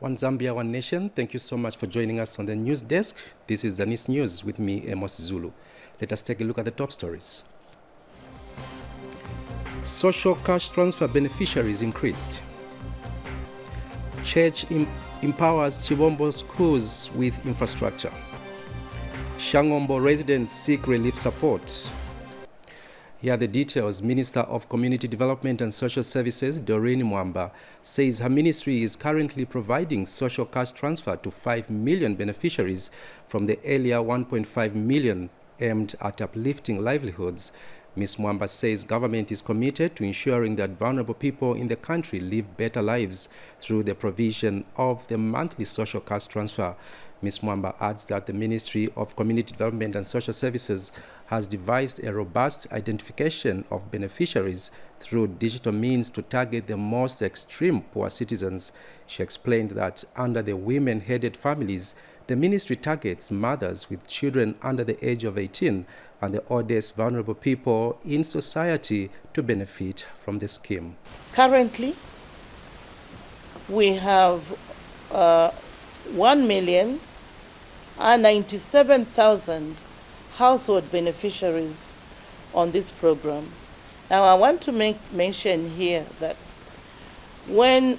One Zambia, One Nation, thank you so much for joining us on the news desk. This is Zanis News with me, Amos Zulu. Let us take a look at the top stories. Social cash transfer beneficiaries increased. Church empowers Chibombo schools with infrastructure. Shangoma residents seek relief support. Here are the details. Minister of Community Development and Social Services, Doreen Mwamba, says her ministry is currently providing social cash transfer to 5 million beneficiaries from the earlier 1.5 million aimed at uplifting livelihoods. Ms. Mwamba says government is committed to ensuring that vulnerable people in the country live better lives through the provision of the monthly social cash transfer. Ms. Mwamba adds that the Ministry of Community Development and Social Services has devised a robust identification of beneficiaries through digital means to target the most extreme poor citizens. She explained that under the women-headed families, the ministry targets mothers with children under the age of 18 and the oldest vulnerable people in society to benefit from the scheme. Currently, we have 1,097,000 household beneficiaries on this program. Now, I want to make mention here that when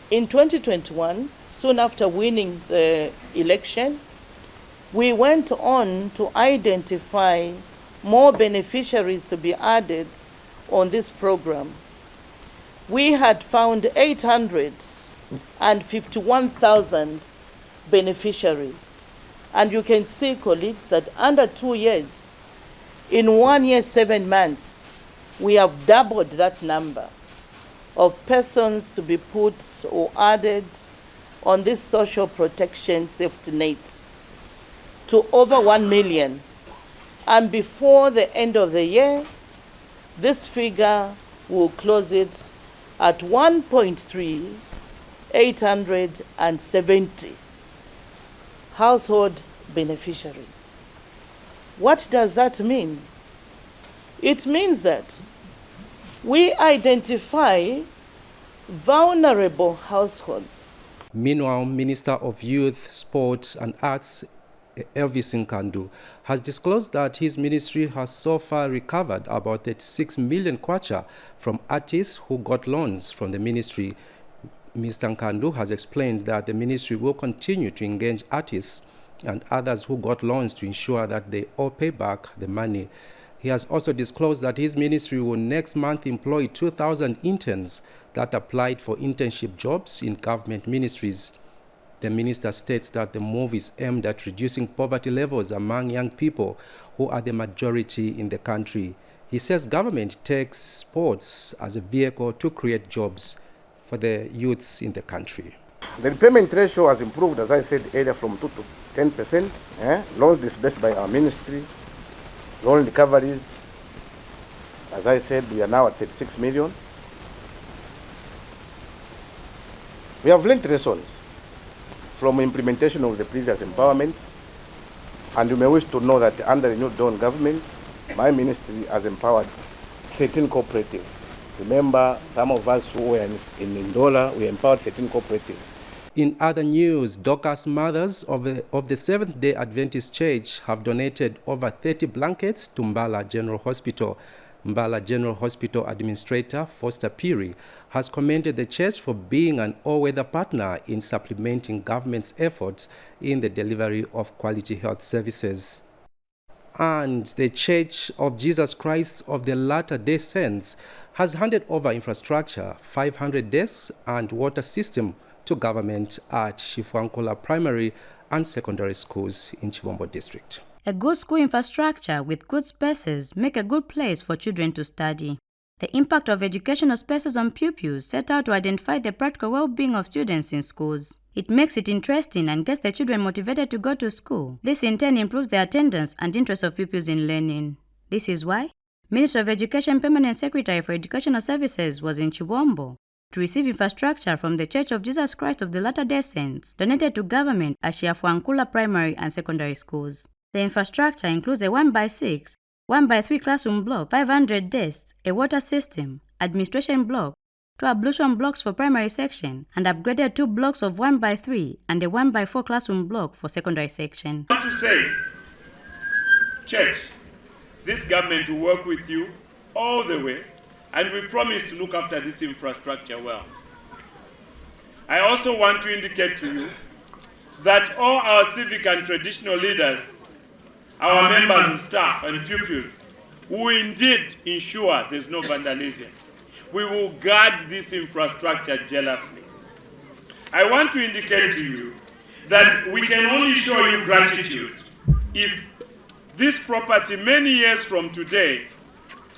in 2021, soon after winning the election, we went on to identify more beneficiaries to be added on this program. We had found 851,000 beneficiaries. And you can see, colleagues, that under 2 years, in 1 year, 7 months, we have doubled that number of persons to be put or added on this social protection safety net to over 1 million. And before the end of the year, this figure will close it at 1.3870 household beneficiaries. What does that mean? It means that we identify vulnerable households. Meanwhile, Minister of Youth, Sport and Arts, Elvis Nkandu, has disclosed that his ministry has so far recovered about 36 million kwacha from artists who got loans from the ministry. Mr. Nkandu has explained that the ministry will continue to engage artists and others who got loans to ensure that they all pay back the money. He has also disclosed that his ministry will next month employ 2,000 interns that applied for internship jobs in government ministries. The minister states that the move is aimed at reducing poverty levels among young people who are the majority in the country. He says government takes sports as a vehicle to create jobs for the youths in the country. The repayment ratio has improved, as I said earlier, from 2 to 10%. Loans disbursed by our ministry, loan recoveries, as I said, we are now at 36 million. We have learned lessons from implementation of the previous empowerments, and you may wish to know that under the new Dawn government, my ministry has empowered 13 cooperatives. Remember, some of us who were in Ndola, we empowered 13 cooperatives. In other news, Dorcas mothers of the Seventh-day Adventist Church have donated over 30 blankets to Ndola General Hospital. Ndola General Hospital Administrator Foster Piri has commended the church for being an all-weather partner in supplementing government's efforts in the delivery of quality health services. And the Church of Jesus Christ of the Latter-day Saints has handed over infrastructure, 500 desks and water system to government at Shangoma primary and secondary schools in Chibombo district. A good school infrastructure with good spaces make a good place for children to study. The impact of educational spaces on pupils set out to identify the practical well-being of students in schools. It makes it interesting and gets the children motivated to go to school. This in turn improves the attendance and interest of pupils in learning. This is why Minister of Education Permanent Secretary for Educational Services was in Chibombo to receive infrastructure from the Church of Jesus Christ of the Latter-day Saints donated to government at Shangoma primary and secondary schools. The infrastructure includes a 1x6, 1x3 classroom block, 500 desks, a water system, administration block, 2 ablution blocks for primary section, and upgraded 2 blocks of 1x3 and a 1x4 classroom block for secondary section. I want to say, Church, this government will work with you all the way, and we promise to look after this infrastructure well. I also want to indicate to you that all our civic and traditional leaders, our members of staff and pupils, will indeed ensure there's no vandalism. We will guard this infrastructure jealously. I want to indicate to you that we can only show you gratitude if this property, many years from today,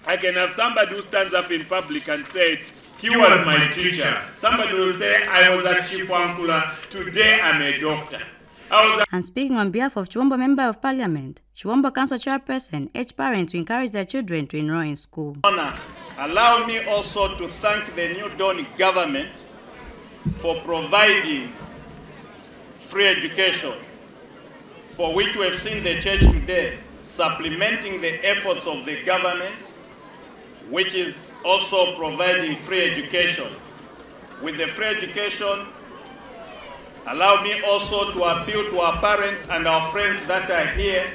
I can have somebody who stands up in public and said, he was my teacher. Somebody will say, I was at Shifwankula, today I'm a doctor. And speaking on behalf of Chivombo Member of Parliament, Chivombo Council Chairperson urged parents to encourage their children to enroll in school. Allow me also to thank the New Dawn government for providing free education, for which we have seen the church today supplementing the efforts of the government, which is also providing free education. With the free education, allow me also to appeal to our parents and our friends that are here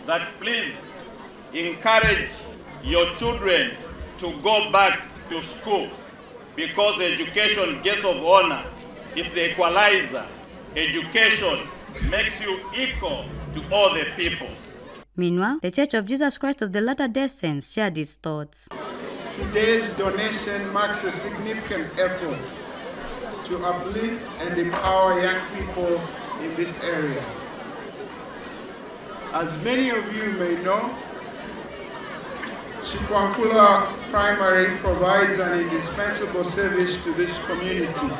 that please encourage your children to go back to school, because education, guest of honor, is the equalizer. Education makes you equal to all the people. Meanwhile, the Church of Jesus Christ of the Latter-day Saints shared its thoughts. Today's donation marks a significant effort to uplift and empower young people in this area. As many of you may know, Shifwankula Primary provides an indispensable service to this community.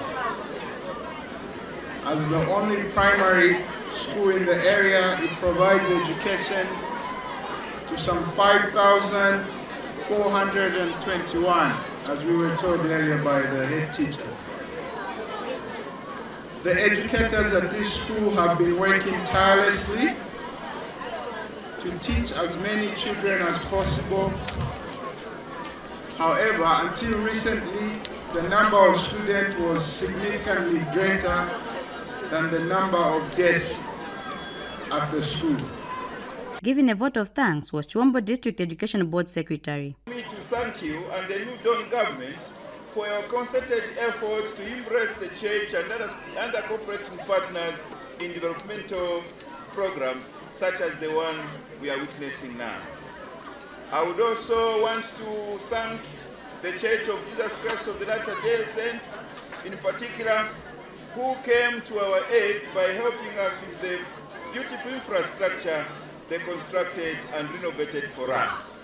As the only primary school in the area, it provides education to some 5,421, as we were told earlier by the head teacher. The educators at this school have been working tirelessly to teach as many children as possible. However, until recently, the number of students was significantly greater than the number of guests at the school. Giving a vote of thanks was Chivombo District Education Board Secretary. Me to thank you and the New Dawn government for your concerted efforts to embrace the church and other cooperating partners in developmental programs such as the one we are witnessing now. I would also want to thank the Church of Jesus Christ of the Latter-day Saints in particular, who came to our aid by helping us with the beautiful infrastructure they constructed and renovated for us.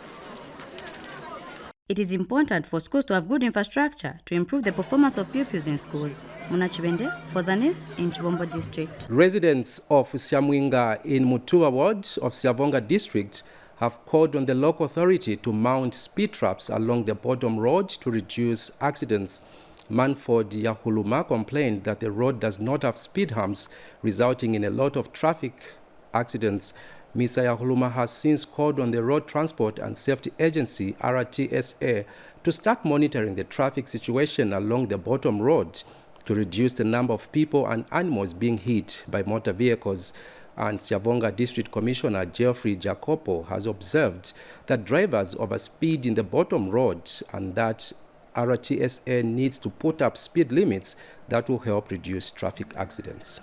It is important for schools to have good infrastructure to improve the performance of pupils in schools. Muna Chibende for Zanis in Chivombo District. Residents of Siamwinga in Mutua Ward of Siavonga District have called on the local authority to mount speed traps along the bottom road to reduce accidents. Manford Yahuluma complained that the road does not have speed humps, resulting in a lot of traffic accidents. Mr. Yahuluma has since called on the Road Transport and Safety Agency, RTSA, to start monitoring the traffic situation along the bottom road to reduce the number of people and animals being hit by motor vehicles. And Siavonga District Commissioner Geoffrey Jacopo has observed that drivers overspeed in the bottom road and that RTSA needs to put up speed limits that will help reduce traffic accidents.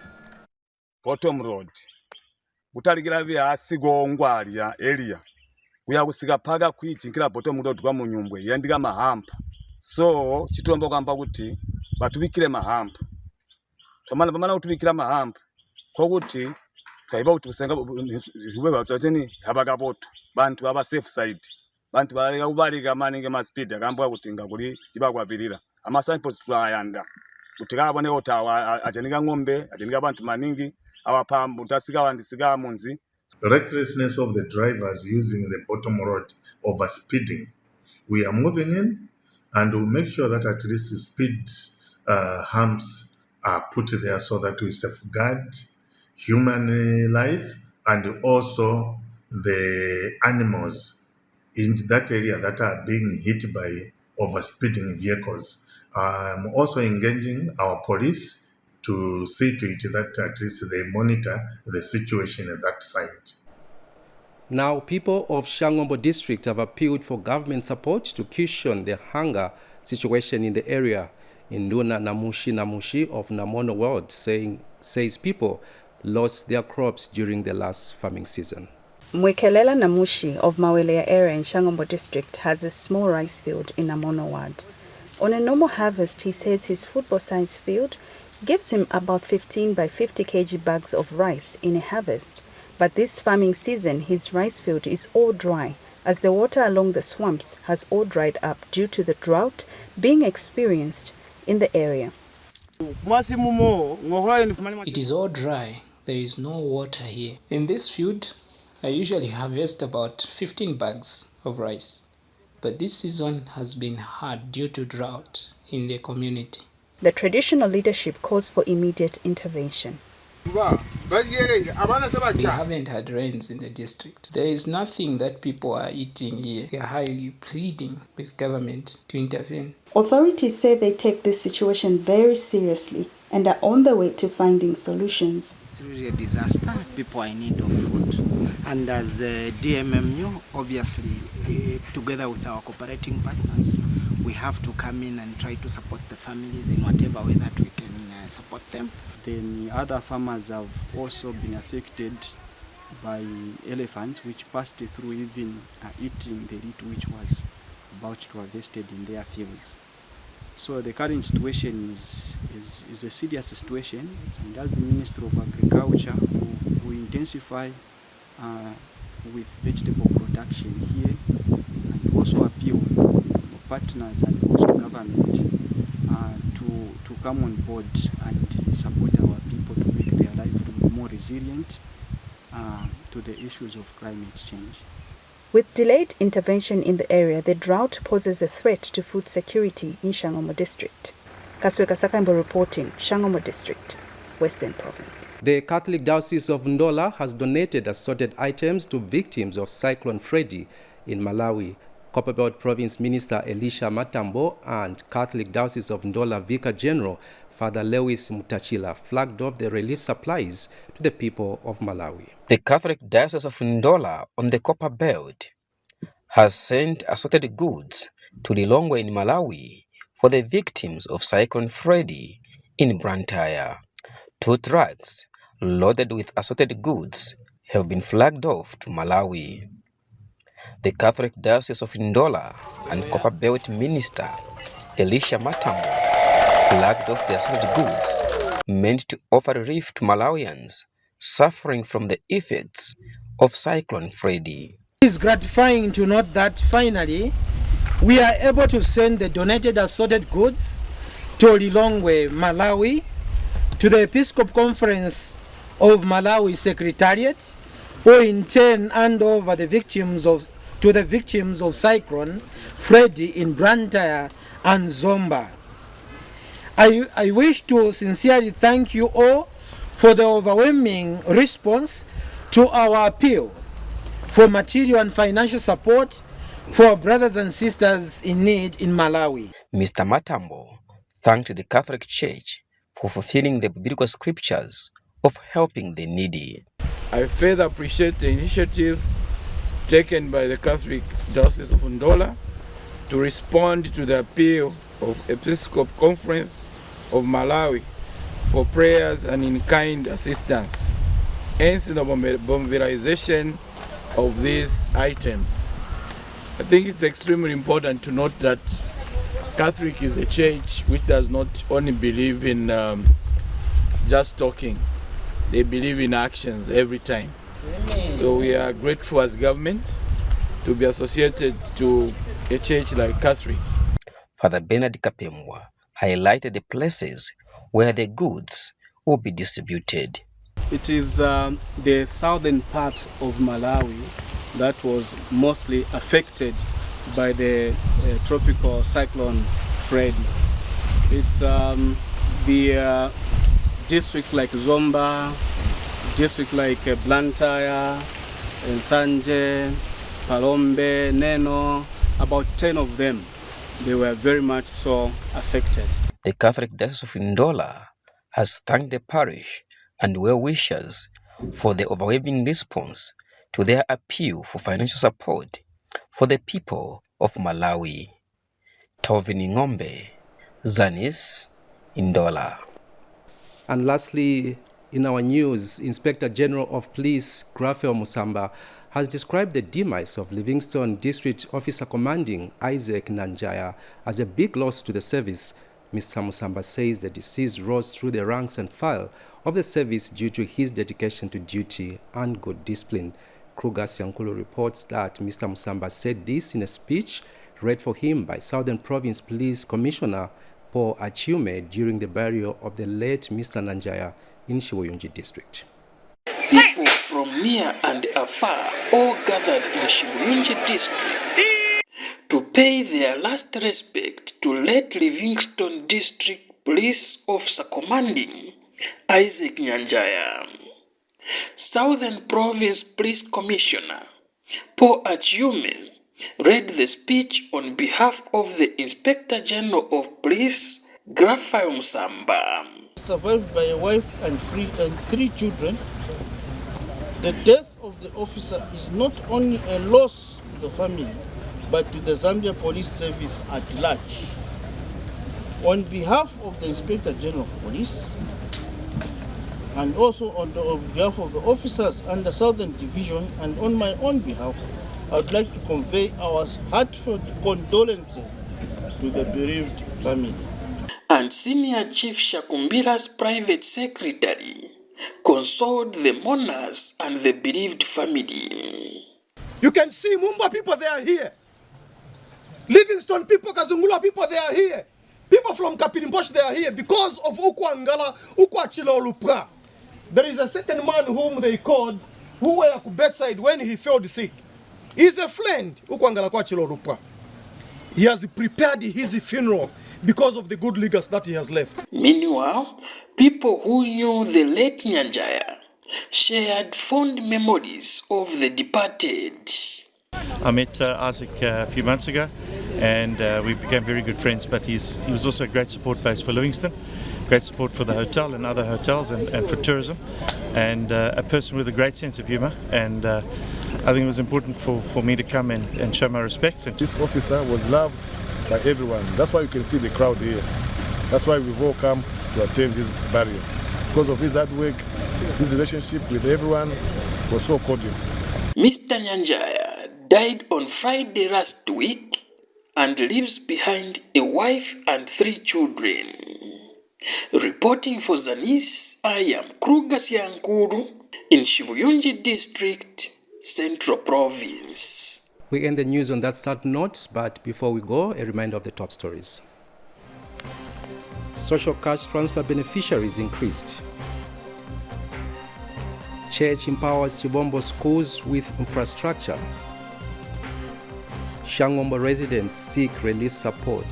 Bottom road. Utaligira vya asigongwa alya area. Kuya kusika paga kuichinkira bottom road kwa munyumbwe yandika mahampa. So chitombo kamba kuti batubikire mahampa. Pamana utubikira mahampa. Kwa kuti kaiba utusenga hube batoteni habaga botu. Bantu aba safe side. Bantu baleka kubalika maninge ma speed akambwa kutinga kuli chibakwapirira. Ama signpost twayanda. Kutika abone otawa ajenika ngombe, ajenika bantu maningi. Recklessness of the drivers using the bottom road, overspeeding. We are moving in and we'll make sure that at least the speed humps are put there so that we safeguard human life and also the animals in that area that are being hit by overspeeding vehicles. I'm also engaging our police to see to it that at least they monitor the situation at that site. Now, people of Shangombo district have appealed for government support to cushion the hunger situation in the area. Nduna Namushi of Namono World says people lost their crops during the last farming season. Mwekelela Namushi of Mawelea area in Shangombo district has a small rice field in Namono Ward. On a normal harvest, he says his football-sized field gives him about 15 by 50 kg bags of rice in a harvest. But this farming season, his rice field is all dry, as the water along the swamps has all dried up due to the drought being experienced in the area. It is all dry. There is no water here. In this field, I usually harvest about 15 bags of rice. But this season has been hard due to drought in the community. The traditional leadership calls for immediate intervention. We haven't had rains in the district. There is nothing that people are eating here. We are highly pleading with government to intervene. Authorities say they take this situation very seriously and are on the way to finding solutions. It's really a disaster. People are in need of food. And as DMMU, obviously, together with our cooperating partners, we have to come in and try to support the families in whatever way that we can support them. Then other farmers have also been affected by elephants, which passed through even eating the wheat which was about to harvested in their fields. So the current situation is a serious situation, and as the Minister of Agriculture, we intensify with vegetable production here, and also appeal to partners and also government to come on board and support our people to make their livelihood more resilient to the issues of climate change. With delayed intervention in the area, the drought poses a threat to food security in Shangoma district. Kasweka Sakambo reporting, Shangoma district, Western Province. The Catholic Diocese of Ndola has donated assorted items to victims of Cyclone Freddy in Malawi. Copperbelt Province Minister Elisha Matambo and Catholic Diocese of Ndola Vicar General Father Lewis Mutachila flagged off the relief supplies to the people of Malawi. The Catholic Diocese of Ndola on the Copperbelt has sent assorted goods to Lilongwe in Malawi for the victims of Cyclone Freddy in Blantyre. 2 trucks loaded with assorted goods have been flagged off to Malawi. The Catholic Diocese of Ndola and Copperbelt Minister Elisha Matambo flagged off the assorted goods meant to offer relief to Malawians suffering from the effects of Cyclone Freddy. It is gratifying to note that finally we are able to send the donated assorted goods to Lilongwe, Malawi, to the Episcopal Conference of Malawi Secretariat, who in turn hand over to the victims of Cyclone Freddy in Blantyre and Zomba. I wish to sincerely thank you all for the overwhelming response to our appeal for material and financial support for brothers and sisters in need in Malawi. Mr. Matambo thanked the Catholic Church for fulfilling the biblical scriptures of helping the needy. I further appreciate the initiative taken by the Catholic Diocese of Ndola to respond to the appeal of Episcopal Conference of Malawi for prayers and in-kind assistance, hence the mobilization of these items. I think it's extremely important to note that Catholic is a church which does not only believe in just talking, they believe in actions every time. So we are grateful as government to be associated to a church like Catholic. Father Bernard Kapemwa highlighted the places where the goods will be distributed. It is the southern part of Malawi that was mostly affected by the tropical cyclone Freddy. It's the districts like Zomba, districts like Blantyre, Nsanje, Palombe, Neno, about 10 of them. they were very much so affected. The Catholic Diocese of Ndola has thanked the parish and well-wishers for the overwhelming response to their appeal for financial support for the people of Malawi. Tovini Ngombe, Zanis, Ndola. And lastly, in our news, Inspector General of Police Raphael Musamba has described the demise of Livingstone District Officer Commanding Isaac Nanjaya as a big loss to the service. Mr. Musamba says the deceased rose through the ranks and file of the service due to his dedication to duty and good discipline. Kruger Siankulu reports that Mr. Musamba said this in a speech read for him by Southern Province Police Commissioner Paul Achiume during the burial of the late Mr. Nanjaya in Shibuyunji District. People from near and afar all gathered in Shibuyunji District to pay their last respect to late Livingstone District Police Officer Commanding Isaac Nanjaya. Southern Province Police Commissioner Paul Achiume read the speech on behalf of the Inspector General of Police Raphael Musamba. Survived by a wife and three children, the death of the officer is not only a loss to the family, but to the Zambia Police Service at large. On behalf of the Inspector General of Police, and also on behalf of the officers under Southern Division, and on my own behalf, I would like to convey our heartfelt condolences to the bereaved family. And Senior Chief Shakumbila's private secretary consoled the mourners and the bereaved family. You can see Mumba people, they are here. Livingstone people, Kazungula people, they are here. People from Kapirimbosh, they are here because of Ukwangala, Ukwachila Lupra. There is a certain man whom they called, who were at bedside when he fell sick. He's a friend, Ukwangala Kwachila Lupra. He has prepared his funeral because of the good legacy that he has left. Meanwhile, people who knew the late Nanjaya shared fond memories of the departed. I met Isaac a few months ago and we became very good friends, but he was also a great support base for Livingstone, great support for the hotel and other hotels and for tourism, and a person with a great sense of humour, and I think it was important for me to come and show my respects. This officer was loved by everyone. That's why you can see the crowd here. That's why we've all come to attend his burial. Because of his hard work, his relationship with everyone was so cordial. Mr. Nanjaya died on Friday last week and leaves behind a wife and 3 children. Reporting for Zanis, I am Kruger Siankuru in Shibuyunji District, Central Province. We end the news on that sad note, but before we go, a reminder of the top stories. Social cash transfer beneficiaries increased. Church empowers Chibombo schools with infrastructure. Shangoma residents seek relief support.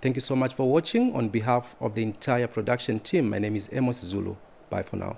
Thank you so much for watching. On behalf of the entire production team, my name is Amos Zulu. Bye for now.